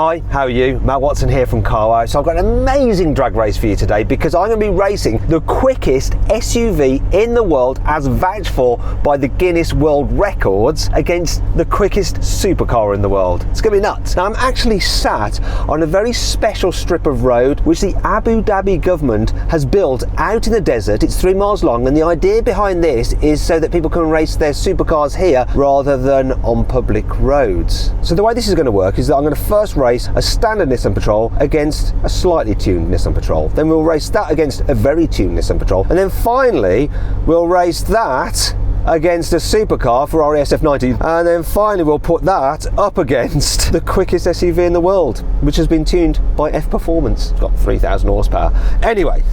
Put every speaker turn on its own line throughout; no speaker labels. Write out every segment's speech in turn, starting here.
Hi, how are you? Matt Watson here from Carwow. So I've got an amazing drag race for you today because I'm going to be racing the quickest SUV in the world as vouched for by the Guinness World Records against the quickest supercar in the world. It's going to be nuts. Now I'm actually sat on a very special strip of road which the Abu Dhabi government has built out in the desert. It's 3 miles long, and the idea behind this is so that people can race their supercars here rather than on public roads. So the way this is going to work is that I'm going to first race a standard Nissan Patrol against a slightly tuned Nissan Patrol. Then we'll race that against a very tuned Nissan Patrol. And then finally, we'll race that against a supercar, Ferrari SF90. And then finally, we'll put that up against the quickest SUV in the world, which has been tuned by F Performance. It's got 3,000 horsepower. Anyway,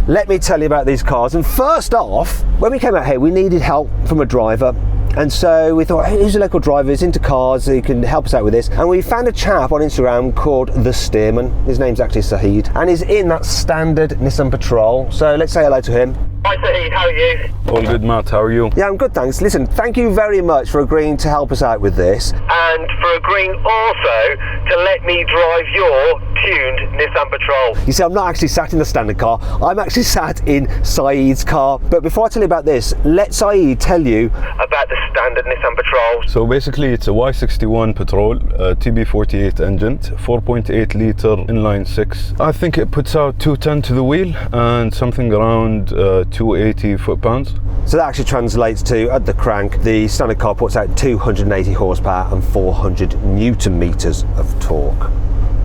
let me tell you about these cars. And first off, when we came out here, we needed help from a driver. And so we thought, hey, who's a local driver, who's into cars, who can help us out with this? And we found a chap on Instagram called The Steerman. His name's actually Saeed, and he's in that standard Nissan Patrol. So let's say hello to him.
Hi Saeed, how are you?
All good, Matt, how are you?
Yeah, I'm good, thanks. Listen, thank you very much for agreeing to help us out with this.
And for agreeing also to let me drive your tuned Nissan Patrol.
You see, I'm not actually sat in the standard car, I'm actually sat in Saeed's car. But before I tell you about this, let Saeed tell you
about the standard Nissan Patrol.
So basically it's a Y61 Patrol, TB48 engine, 4.8 litre inline 6. I think it puts out 210 to the wheel and something around 280 foot-pounds.
So that actually translates to, at the crank, the standard car puts out 280 horsepower and 400 newton meters of torque.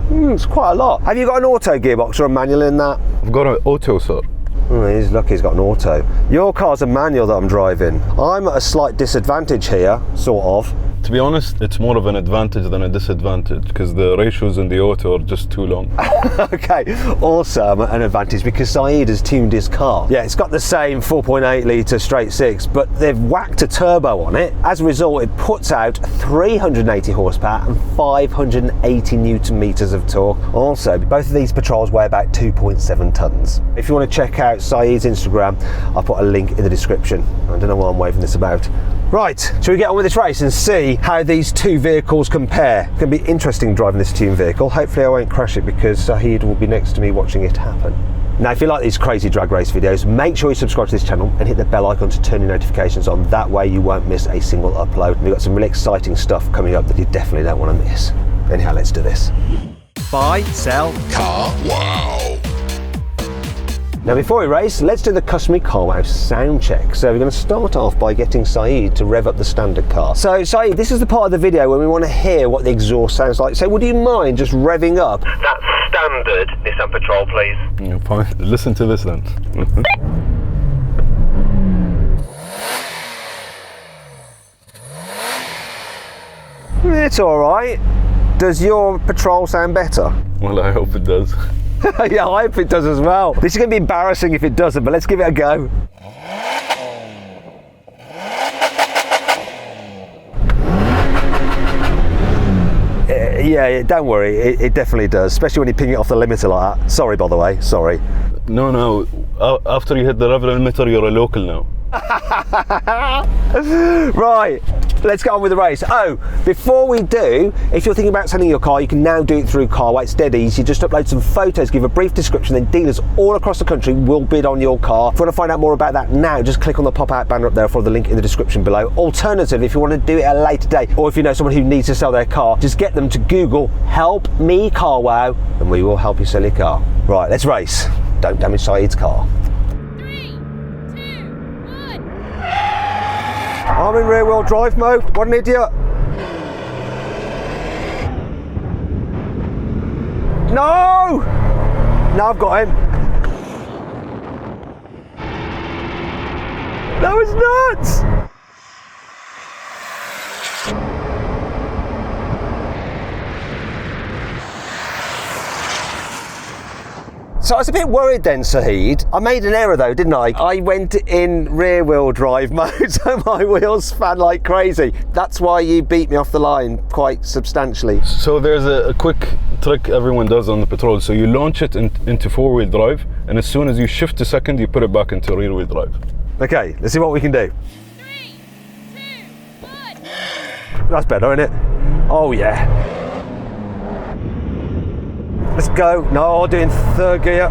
It's quite a lot. Have you got an auto gearbox or a manual in that?
I've got an auto, sir.
He's lucky he's got an auto. Your car's a manual that I'm driving. I'm at a slight disadvantage here, sort of.
To be honest, it's more of an advantage than a disadvantage because the ratios in the auto are just too long.
Okay, also an advantage because Saeed has tuned his car. Yeah, it's got the same 4.8 litre straight six, but they've whacked a turbo on it. As a result, it puts out 380 horsepower and 580 newton meters of torque. Also, both of these Patrols weigh about 2.7 tons. If you want to check out Saeed's Instagram, I'll put a link in the description. I don't know why I'm waving this about. Right, shall we get on with this race and see how these two vehicles compare? It's going to be interesting driving this tuned vehicle. Hopefully I won't crash it because Saeed will be next to me watching it happen. Now, if you like these crazy drag race videos, make sure you subscribe to this channel and hit the bell icon to turn your notifications on. That way you won't miss a single upload. We've got some really exciting stuff coming up that you definitely don't want to miss. Anyhow, let's do this. Buy, sell, car, wow. Now before we race, let's do the customary carwow sound check. So we're going to start off by getting Saeed to rev up the standard car. So Saeed, this is the part of the video when we want to hear what the exhaust sounds like. So would you mind just revving up
that standard Nissan Patrol, please?
Yeah, fine. Listen to this then.
It's alright. Does your Patrol sound better?
Well, I hope it does.
Yeah, I hope it does as well. This is going to be embarrassing if it doesn't, but let's give it a go. Yeah, don't worry, it definitely does, especially when you ping it off the limiter like that. Sorry, by the way, sorry.
No, after you hit the rev limiter, you're a local now.
Right, let's get on with the race. Oh, before we do, if you're thinking about selling your car, you can now do it through Carwow. It's dead easy. You just upload some photos, give a brief description, then dealers all across the country will bid on your car. If you want to find out more about that now, just click on the pop-out banner up there for the link in the description below. Alternatively, if you want to do it at a later date, or if you know someone who needs to sell their car, just get them to Google "Help Me Carwow" and we will help you sell your car. Right, let's race. Don't damage Saeed's car. I'm in rear wheel drive mode, what an idiot. No! Now I've got him. That was nuts! So I was a bit worried then, Saeed. I made an error though, didn't I? I went in rear wheel drive mode, so my wheels span like crazy. That's why you beat me off the line quite substantially.
So there's a quick trick everyone does on the Patrol. So you launch it into four-wheel drive, and as soon as you shift to second, you put it back into rear-wheel drive.
Okay, let's see what we can do.
3, 2, 1.
That's better, isn't it? Oh yeah. go. No, doing third gear.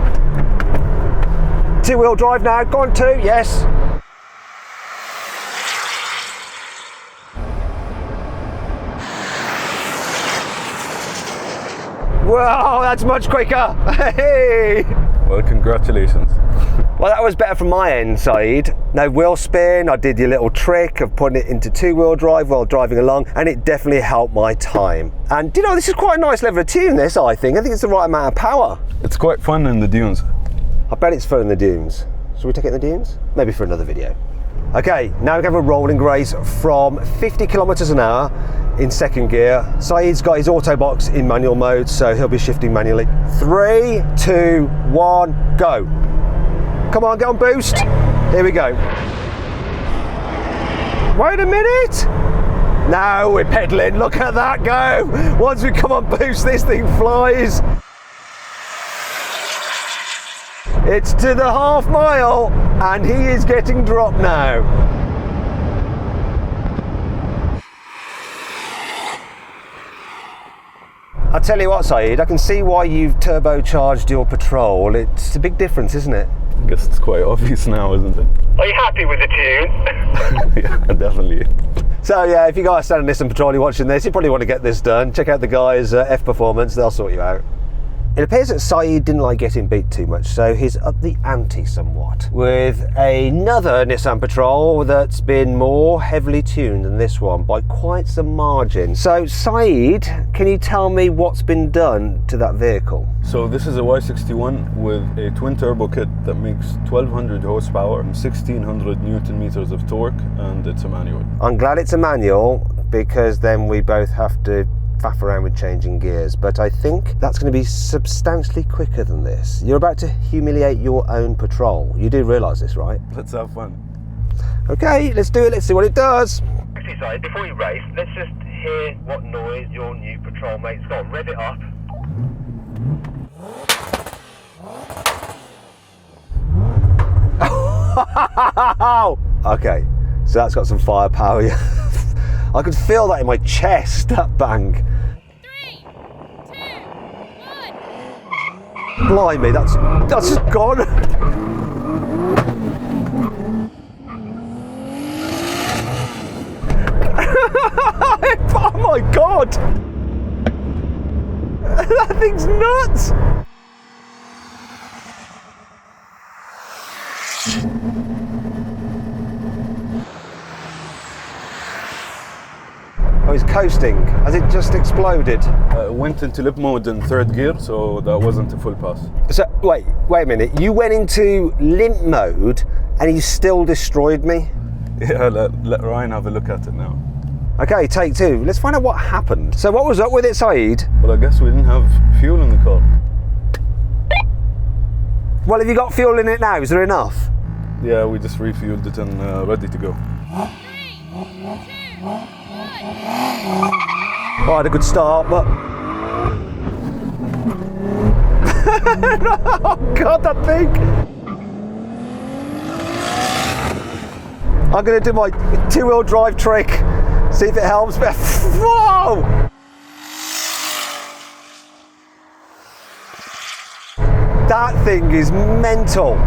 Two-wheel drive now, go on two, yes. Wow, that's much quicker. Hey!
Well, congratulations.
Well, that was better from my end, Saeed. No wheel spin, I did your little trick of putting it into two-wheel drive while driving along, and it definitely helped my time. And you know, this is quite a nice level of tune, this, I think. I think it's the right amount of power.
It's quite fun in the dunes.
I bet it's fun in the dunes. Shall we take it in the dunes? Maybe for another video. Okay, now we have a rolling race from 50 kilometers an hour in second gear. Saeed's got his auto box in manual mode, so he'll be shifting manually. 3, 2, 1, go. Come on, get on boost. Here we go. Wait a minute. Now we're pedaling. Look at that go. Once we come on boost, this thing flies. It's to the half mile, and he is getting dropped now. I'll tell you what, Saeed, I can see why you've turbocharged your Patrol. It's a big difference, isn't it?
I guess it's quite obvious now, isn't it?
Are you happy with the tune?
Yeah, definitely.
So yeah, if you guys stand in Nissan Patrol, you're watching this, you probably want to get this done. Check out the guys at F Performance, they'll sort you out. It appears that Saeed didn't like getting beat too much, so he's upped the ante somewhat with another Nissan Patrol that's been more heavily tuned than this one by quite some margin. So Saeed, can you tell me what's been done to that vehicle?
So this is a Y61 with a twin turbo kit that makes 1200 horsepower and 1600 Newton meters of torque, and it's a manual.
I'm glad it's a manual, because then we both have to faff around with changing gears, but I think that's going to be substantially quicker than this. You're about to humiliate your own Patrol. You do realise this, right?
Let's have fun.
Okay, let's do it. Let's see what it does.
Actually, sorry, before we race, let's just hear what noise your new Patrol mate's got. Rev it up.
Okay, so that's got some firepower. I could feel that in my chest, that bang.
3, 2, 1.
Blimey, that's just gone. Oh my God! That thing's nuts! Oh, it's coasting. Has it just exploded?
Went into lip mode in third gear, so that wasn't a full pass.
So, wait a minute. You went into limp mode and you still destroyed me?
Yeah, let Ryan have a look at it now.
Okay, take two. Let's find out what happened. So what was up with it, Saeed?
Well, I guess we didn't have fuel in the car.
Well, have you got fuel in it now? Is there enough?
Yeah, we just refueled it and ready to go.
3, 2, 1.
Oh, I had a good start, but... Oh God, that thing! I'm going to do my two-wheel drive trick, see if it helps. Whoa! That thing is mental.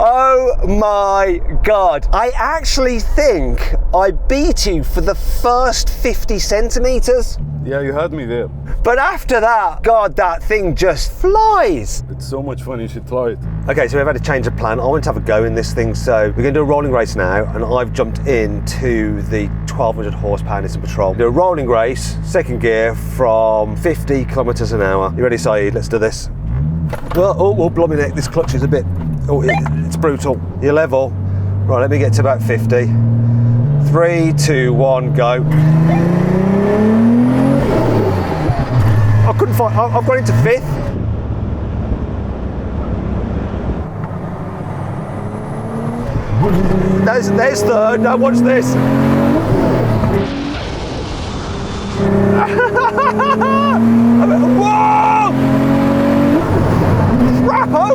Oh my God. I actually think I beat you for the first 50 centimeters.
Yeah, you had me there.
But after that, God, that thing just flies.
It's so much fun, you should try it.
Okay, so we've had a change of plan. I want to have a go in this thing, so we're going to do a rolling race now, and I've jumped into the 1200 horsepower Nissan Patrol. Do a rolling race, second gear, from 50 kilometers an hour. You ready, Saeed? Let's do this. Oh, blimey neck, this clutch is a bit, it's brutal. You're level. Right, let me get to about 50. 3, 2, 1, go. I couldn't find, I've got into fifth. There's third, now watch this. Whoa! Rappo!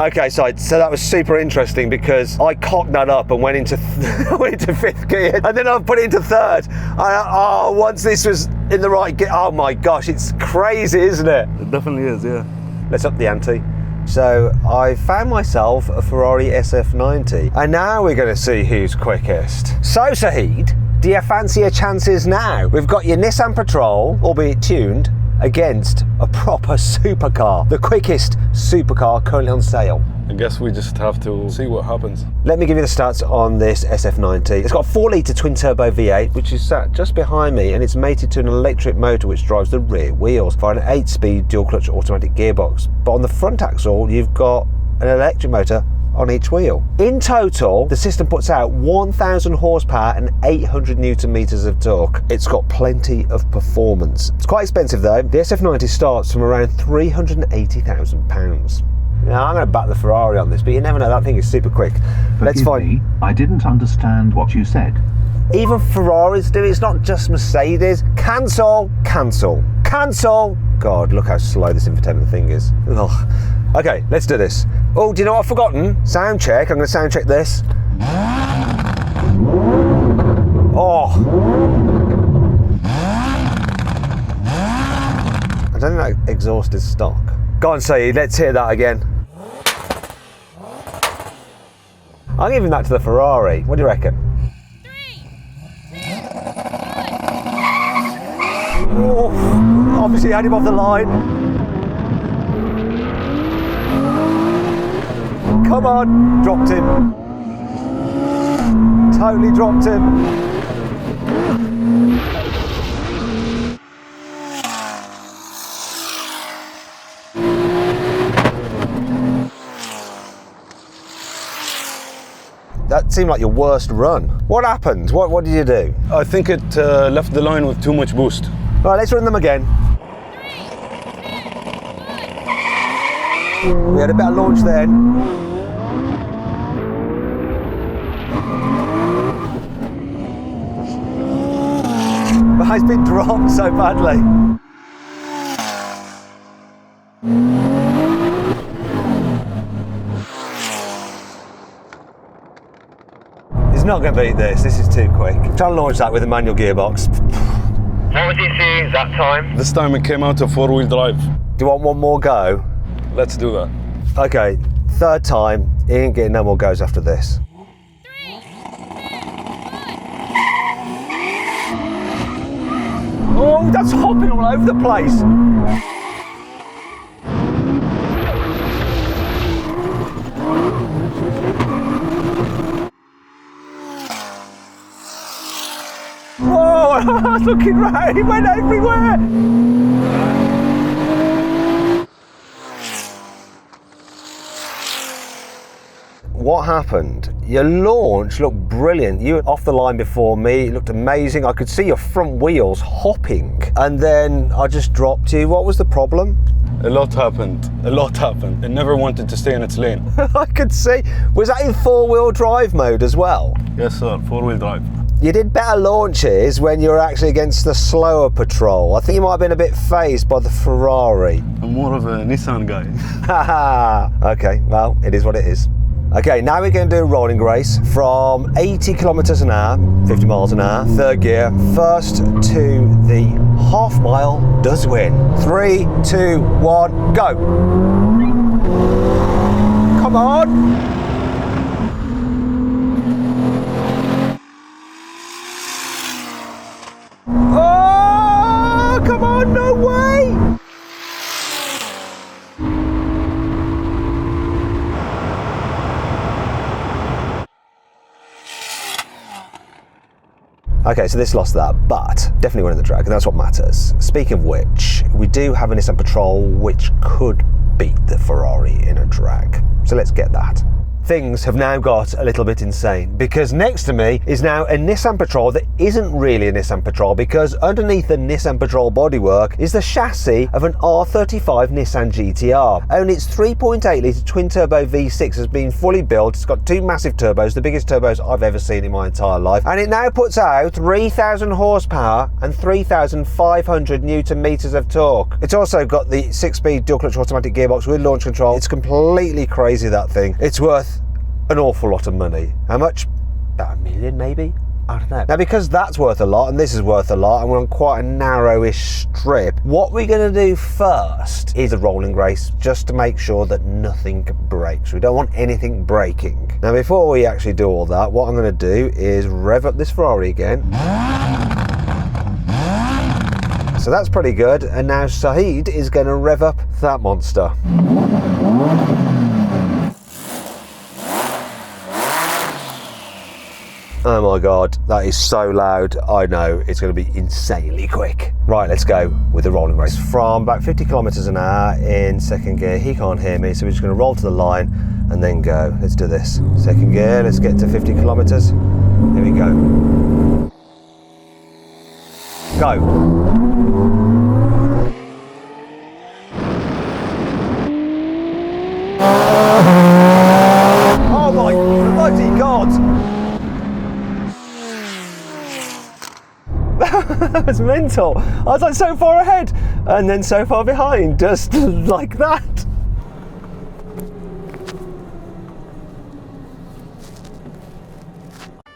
Okay, so that was super interesting because I cocked that up and went into fifth gear, and then I put it into third. Once this was in the right gear, oh my gosh, it's crazy, isn't it?
It definitely is, yeah.
Let's up the ante. So I found myself a Ferrari SF90, and now we're going to see who's quickest. So Saheed, do you fancy your chances now? We've got your Nissan Patrol, albeit tuned, against a proper supercar, the quickest supercar currently on sale.
I guess we just have to see what happens.
Let me give you the stats on this SF90. It's got a 4-litre twin-turbo V8, which is sat just behind me, and it's mated to an electric motor which drives the rear wheels via an 8-speed dual-clutch automatic gearbox. But on the front axle, you've got an electric motor on each wheel. In total, the system puts out 1,000 horsepower and 800 newton meters of torque. It's got plenty of performance. It's quite expensive though. The SF90 starts from around £380,000. Now, I'm going to back the Ferrari on this, but you never know, that thing is super quick. Let's find.
Me, I didn't understand what you said.
Even Ferraris do it, it's not just Mercedes. Cancel, cancel, cancel. God, look how slow this infotainment thing is. Ugh. Okay, let's do this. Oh, do you know what I've forgotten? Sound check, I'm going to sound check this. Oh. I don't think that exhaust is stock. Go on, Saeed, let's hear that again. I'm giving that to the Ferrari. What do you reckon?
3, 2, 1.
Oh, obviously had him off the line. Come on, dropped him. Totally dropped him. That seemed like your worst run. What happened? What did you do?
I think it left the line with too much boost.
All right, let's run them again.
3, 2, 1.
We had a better launch then. But it's been dropped so badly. He's not going to beat this. This is too quick. Try and launch that with a manual gearbox.
What was it doing that time?
This time it came out of 4-wheel drive.
Do you want one more go?
Let's do that.
Okay, third time. He ain't getting no more goes after this.
3, 2, 1.
Oh, that's hopping all over the place. Oh, I was looking right, he went everywhere. What happened? Your launch looked brilliant. You were off the line before me. It looked amazing. I could see your front wheels hopping. And then I just dropped you. What was the problem?
A lot happened. A lot happened. It never wanted to stay in its lane.
I could see. Was that in 4-wheel drive mode as well?
Yes, sir. 4-wheel drive.
You did better launches when you were actually against the slower Patrol. I think you might have been a bit phased by the Ferrari.
I'm more of a Nissan guy.
Okay, well, it is what it is. Okay, now we're going to do a rolling race from 80 kilometers an hour, 50 miles an hour, third gear. First to the half mile does win. 3, 2, 1, go. Come on. Oh, come on, no way. Okay, so this lost that, but definitely winning the drag, and that's what matters. Speaking of which, we do have a Nissan Patrol which could beat the Ferrari in a drag. So let's get that. things have now got a little bit insane, because next to me is now a Nissan Patrol that isn't really a Nissan Patrol, because underneath the Nissan Patrol bodywork is the chassis of an R35 Nissan GT-R. Only its 3.8 litre twin turbo V6 has been fully built. It's got 2 massive turbos, the biggest turbos I've ever seen in my entire life, and it now puts out 3,000 horsepower and 3,500 newton meters of torque. It's also got the 6-speed dual clutch automatic gearbox with launch control. It's completely crazy, that thing. It's worth an awful lot of money. How much? About $1 million maybe? I don't know. Now, because that's worth a lot and this is worth a lot and we're on quite a narrowish strip, what we're going to do first is a rolling race, just to make sure that nothing breaks. We don't want anything breaking. Now, before we actually do all that, what I'm going to do is rev up this Ferrari again. So that's pretty good, and now Saeed is going to rev up that monster. Oh my god, that is so loud. I know it's going to be insanely quick. Right, let's go with the rolling race. From about 50 kilometers an hour in second gear. He can't hear me, so we're just going to roll to the line and then go. Let's do this. Second gear, let's get to 50 kilometers. Here we go. Go. Oh my bloody god! That was mental. I was like so far ahead and then so far behind, just like that.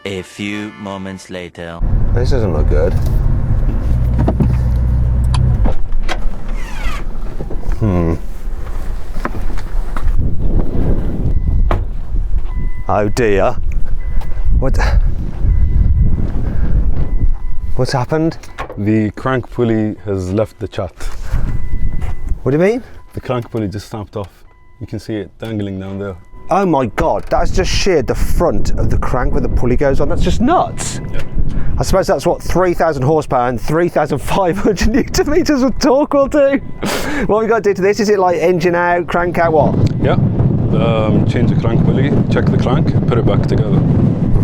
A few moments later.
This doesn't look good. Oh dear. What's happened?
The crank pulley has left the chat.
What do you mean?
The crank pulley just snapped off. You can see it dangling down there.
Oh my god, that's just sheared the front of the crank where the pulley goes on. That's just nuts.
Yeah.
I suppose that's what 3,000 horsepower and 3,500 newton meters of torque will do. What we got to do to this? Is it like engine out, crank out, what?
Yeah. Change the crank pulley, check the crank, put it back together.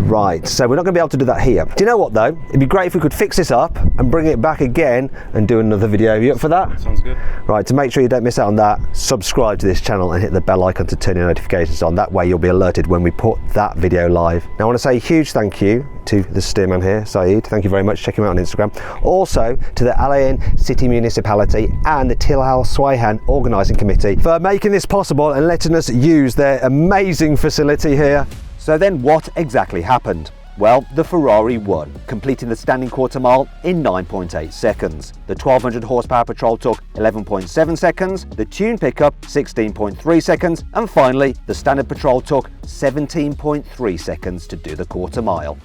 Right, so we're not going to be able to do that here. Do you know what though? It'd be great if we could fix this up and bring it back again and do another video. Are you up for that?
Sounds good.
Right, to make sure you don't miss out on that, subscribe to this channel and hit the bell icon to turn your notifications on. That way you'll be alerted when we put that video live. Now I want to say a huge thank you to the steerman here, Saeed. Thank you very much. Check him out on Instagram. Also to the Al Ain City Municipality and the Til Al Swayhan Organising Committee for making this possible and letting us use their amazing facility here. So then what exactly happened? Well, the Ferrari won, completing the standing quarter mile in 9.8 seconds. The 1200 horsepower Patrol took 11.7 seconds, the tune pickup 16.3 seconds, and finally the standard Patrol took 17.3 seconds to do the quarter mile.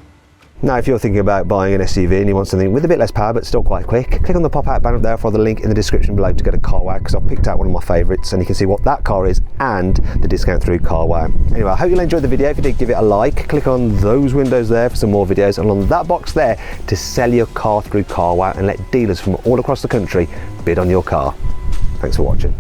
Now, if you're thinking about buying an SUV and you want something with a bit less power but still quite quick, click on the pop-out banner up there for the link in the description below to go to carwow, because I've picked out one of my favourites and you can see what that car is and the discount through carwow. Anyway, I hope you'll enjoy the video. If you did, give it a like. Click on those windows there for some more videos, and on that box there to sell your car through carwow and let dealers from all across the country bid on your car. Thanks for watching.